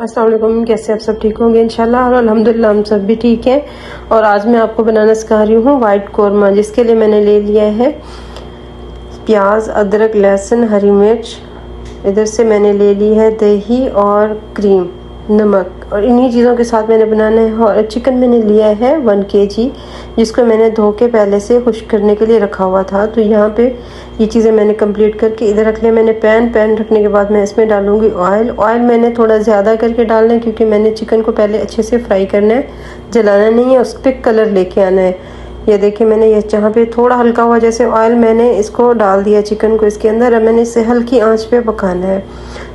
अस्सलाम वालेकुम, कैसे आप सब ठीक होंगे इंशाल्लाह। और अल्हम्दुलिल्लाह हम सब भी ठीक हैं। और आज मैं आपको बनाना सिखा रही हूँ वाइट कौरमा, जिसके लिए मैंने ले लिया है प्याज, अदरक, लहसुन, हरी मिर्च। इधर से मैंने ले ली है दही और क्रीम, नमक, और इन्हीं चीज़ों के साथ मैंने बनाना है। और चिकन मैंने लिया है 1 kg, जिसको मैंने धो के पहले से खुश्क करने के लिए रखा हुआ था। तो यहाँ पे ये चीज़ें मैंने कंप्लीट करके इधर रख लिया। मैंने पैन रखने के बाद मैं इसमें डालूंगी ऑयल मैंने थोड़ा ज़्यादा करके डालना है, क्योंकि मैंने चिकन को पहले अच्छे से फ्राई करना है, जलाना नहीं है, उस पर कलर लेके आना है। ये देखिए, मैंने ये जहाँ पे थोड़ा हल्का हुआ जैसे ऑयल, मैंने इसको डाल दिया चिकन को इसके अंदर। अब मैंने इसे हल्की आंच पे पकाना है।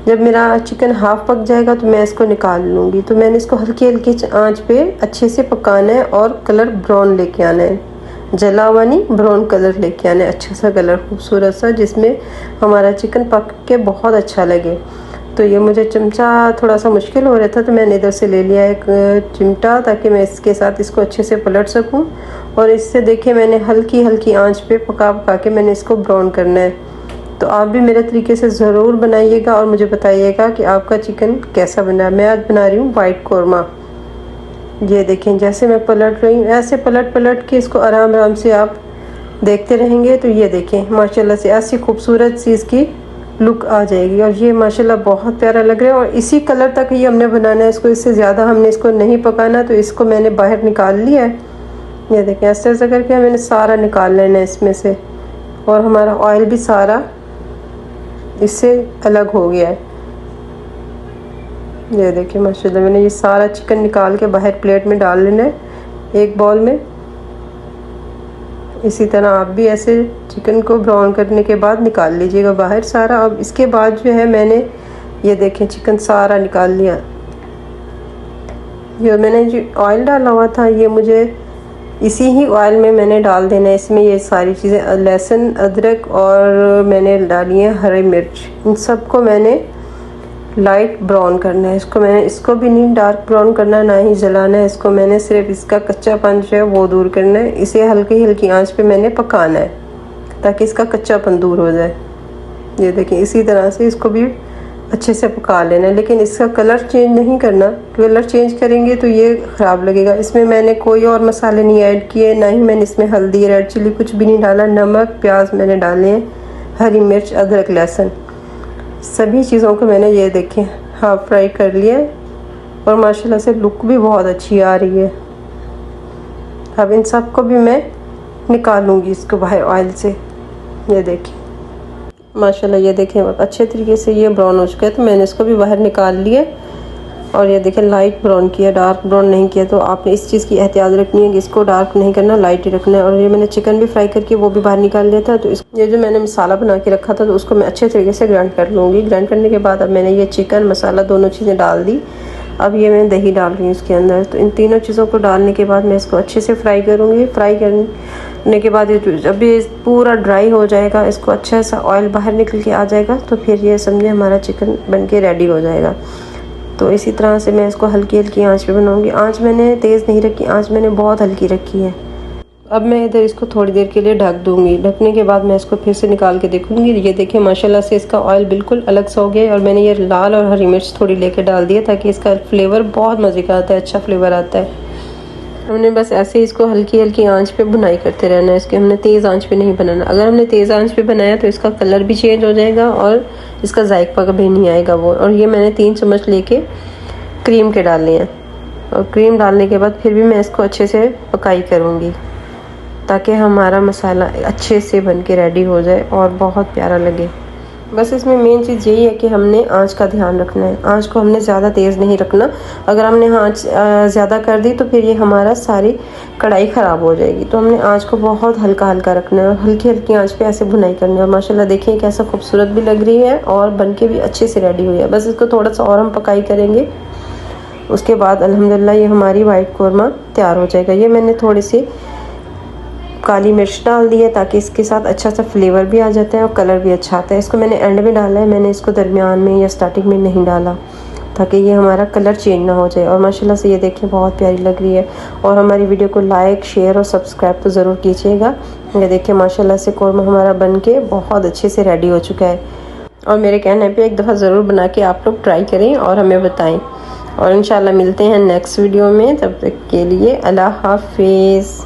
जब मेरा चिकन हाफ पक जाएगा तो मैं इसको निकाल लूँगी। तो मैंने इसको हल्की आंच पे अच्छे से पकाना है और कलर ब्राउन लेके आना है, जला हुआ नहीं, ब्राउन कलर लेके आना है, अच्छा सा कलर, खूबसूरत सा, जिसमें हमारा चिकन पक के बहुत अच्छा लगे। तो ये मुझे चमचा थोड़ा सा मुश्किल हो रहा था, तो मैंने इधर से ले लिया एक चिमटा, ताकि मैं इसके साथ इसको अच्छे से पलट सकूं। और इससे देखिए, मैंने हल्की आंच पे पका के मैंने इसको ब्राउन करना है। तो आप भी मेरे तरीके से ज़रूर बनाइएगा और मुझे बताइएगा कि आपका चिकन कैसा बना है। मैं आज बना रही हूँ वाइट कौरमा। ये देखें, जैसे मैं पलट रही हूँ, ऐसे पलट के इसको आराम से आप देखते रहेंगे। तो ये देखें, माशाल्लाह से ऐसी खूबसूरत सी इसकी लुक आ जाएगी। और ये माशाल्लाह बहुत प्यारा लग रहा है। और इसी कलर तक ये हमने बनाना है इसको, इससे ज़्यादा हमने इसको नहीं पकाना। तो इसको मैंने बाहर निकाल लिया है। ये देखें, ऐसे करके मैंने सारा निकाल लेना है इसमें से। और हमारा ऑयल भी सारा इससे अलग हो गया है। ये देखिए माशाल्लाह, मैंने ये सारा चिकन निकाल के बाहर प्लेट में डाल लेना है, एक बाउल में। इसी तरह आप भी ऐसे चिकन को ब्राउन करने के बाद निकाल लीजिएगा बाहर सारा। अब इसके बाद जो है, मैंने ये देखें चिकन सारा निकाल लिया। ये मैंने जो ऑयल डाला हुआ था, ये मुझे इसी ही ऑयल में मैंने डाल देना है। इसमें ये सारी चीज़ें, लहसुन, अदरक, और मैंने डाली है हरी मिर्च, इन सबको मैंने लाइट ब्राउन करना है। इसको भी नहीं डार्क ब्राउन करना, ना ही जलाना है इसको। मैंने सिर्फ इसका कच्चापन जो है वो दूर करना है। इसे हल्की आंच पे मैंने पकाना है, ताकि इसका कच्चापन दूर हो जाए। ये देखिए, इसी तरह से इसको भी अच्छे से पका लेना है। लेकिन इसका कलर चेंज नहीं करना, कलर चेंज करेंगे तो ये ख़राब लगेगा। इसमें मैंने कोई और मसाले नहीं ऐड किए, ना ही मैंने इसमें हल्दी, रेड चिली कुछ भी नहीं डाला। नमक, प्याज मैंने डाले हैं, हरी मिर्च, अदरक, लहसुन, सभी चीज़ों को मैंने ये देखें हाफ फ्राई कर लिया। और माशाल्लाह से लुक भी बहुत अच्छी आ रही है। अब इन सब को भी मैं निकालूंगी इसको बाहर ऑयल से। ये देखिए माशाल्लाह, ये देखें अच्छे तरीके से ये ब्राउन हो चुका है। तो मैंने इसको भी बाहर निकाल लिया। और ये देखें, लाइट ब्राउन किया, डार्क ब्राउन नहीं किया। तो आपने इस चीज़ की एहतियात रखनी है कि इसको डार्क नहीं करना, लाइट ही रखना है। और ये मैंने चिकन भी फ्राई करके वो भी बाहर निकाल लिया था। तो ये जो मैंने मसाला बना के रखा था, तो उसको मैं अच्छे तरीके से ग्राइंड कर लूँगी। ग्राइंड करने के बाद अब मैंने ये चिकन, मसाला, दोनों चीज़ें डाल दी। अब ये मैं दही डाल रही हूँ इसके अंदर। तो इन तीनों चीज़ों को डालने के बाद मैं इसको अच्छे से फ्राई करूँगी। फ्राई करने के बाद जब ये पूरा ड्राई हो जाएगा, इसको अच्छा सा ऑयल बाहर निकल के आ जाएगा, तो फिर ये समझे हमारा चिकन बन के रेडी हो जाएगा। तो इसी तरह से मैं इसको हल्की आंच पे बनाऊंगी। आंच मैंने तेज़ नहीं रखी, आंच मैंने बहुत हल्की रखी है। अब मैं इधर इसको थोड़ी देर के लिए ढक दूंगी। ढकने के बाद मैं इसको फिर से निकाल के देखूंगी। ये देखिए माशाल्लाह से इसका ऑयल बिल्कुल अलग सा हो गया है। और मैंने ये लाल और हरी मिर्च थोड़ी लेके डाल दिया, ताकि इसका फ्लेवर बहुत मज़े का आता है, अच्छा फ्लेवर आता है। हमने बस ऐसे ही इसको हल्की आंच पे बुनाई करते रहना है। इसके हमने तेज़ आंच पे नहीं बनाना। अगर हमने तेज़ आंच पे बनाया तो इसका कलर भी चेंज हो जाएगा और इसका जायका भी नहीं आएगा वो। और ये मैंने 3 चम्मच लेके क्रीम के डाले हैं। और क्रीम डालने के बाद फिर भी मैं इसको अच्छे से पकाई करूँगी, ताकि हमारा मसाला अच्छे से बन के रेडी हो जाए और बहुत प्यारा लगे। बस इसमें मेन चीज़ यही है कि हमने आंच का ध्यान रखना है। आंच को हमने ज़्यादा तेज़ नहीं रखना। अगर हमने आंच ज़्यादा कर दी तो फिर ये हमारा सारी कढ़ाई ख़राब हो जाएगी। तो हमने आंच को बहुत हल्का रखना है और हल्की आंच पे ऐसे भुनाई करनी है। और माशाल्लाह देखिए कैसा खूबसूरत भी लग रही है और बन के भी अच्छे से रेडी हुई है। बस इसको थोड़ा सा और हम पकाई करेंगे। उसके बाद अल्हम्दुलिल्लाह ये हमारी वाइट कौरमा तैयार हो जाएगा। ये मैंने थोड़ी सी काली मिर्च डाल दी है, ताकि इसके साथ अच्छा सा फ्लेवर भी आ जाता है और कलर भी अच्छा आता है। इसको मैंने एंड में डाला है, मैंने इसको दरमियान में या स्टार्टिंग में नहीं डाला, ताकि ये हमारा कलर चेंज ना हो जाए। और माशाल्लाह से ये देखें बहुत प्यारी लग रही है। और हमारी वीडियो को लाइक, शेयर और सब्सक्राइब तो ज़रूर कीजिएगा। ये देखें माशाल्लाह से कौरमा हमारा बन के बहुत अच्छे से रेडी हो चुका है। और मेरे कहने पे एक दफ़ा ज़रूर बना के आप लोग ट्राई करें और हमें बताएं। और इंशाल्लाह मिलते हैं नेक्स्ट वीडियो में। तब तक के लिए अल्लाह हाफिज़।